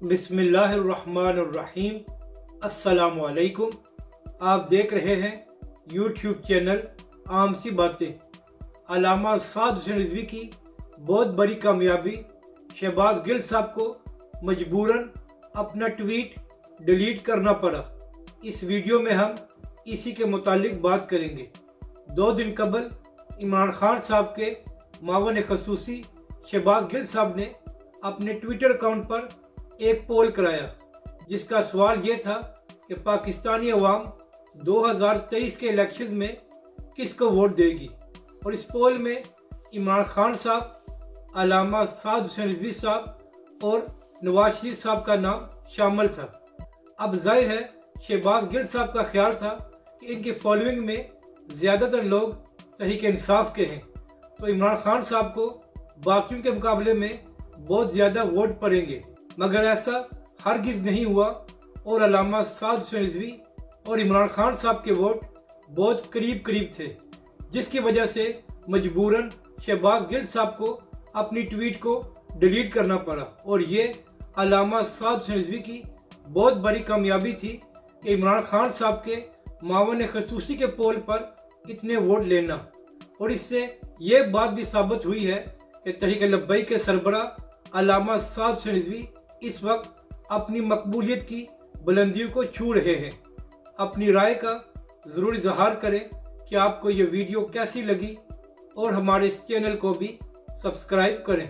बिस्मिल्लाहिर्रहमानिर्रहीम। अस्सलाम वालेकुम। आप देख रहे हैं यूट्यूब चैनल आम सी बातें। अल्लामा साद हुसैन रिजवी की बहुत बड़ी कामयाबी। शहबाज गिल साहब को मजबूरन अपना ट्वीट डिलीट करना पड़ा। इस वीडियो में हम इसी के मुतालिक बात करेंगे। 2 दिन कबल इमरान खान साहब के मावन खसूसी शहबाज गिल साहब ने अपने ट्विटर अकाउंट पर एक पोल कराया, जिसका सवाल ये था कि पाकिस्तानी अवाम 2023 के इलेक्शन में किसको वोट देगी। और इस पोल में इमरान खान साहब, अल्लामा साद हुसैन रिजवी साहब और नवाज शरीफ साहब का नाम शामिल था। अब जाहिर है शहबाज गिल साहब का ख्याल था कि इनकी फॉलोइंग में ज़्यादातर लोग तहरीक इंसाफ के हैं, तो इमरान खान साहब को बाकियों के मुकाबले में बहुत ज़्यादा वोट पड़ेंगे। मगर ऐसा हरगिज़ नहीं हुआ और अल्लामा साद हुसैन रिजवी और इमरान खान साहब के वोट बहुत करीब करीब थे, जिसकी वजह से मजबूरन शहबाज गिल साहब को अपनी ट्वीट को डिलीट करना पड़ा। और ये अल्लामा साद हुसैन रिजवी की बहुत बड़ी कामयाबी थी कि इमरान खान साहब के मावन खसूसी के पोल पर इतने वोट लेना। और इससे ये बात भी साबित हुई है कि तहरीक लब्बैक के सरबराह अल्लामा साद हुसैन रिजवी इस वक्त अपनी मकबूलियत की बुलंदियों को छू रहे हैं। अपनी राय का ज़रूर इजहार करें कि आपको ये वीडियो कैसी लगी और हमारे इस चैनल को भी सब्सक्राइब करें।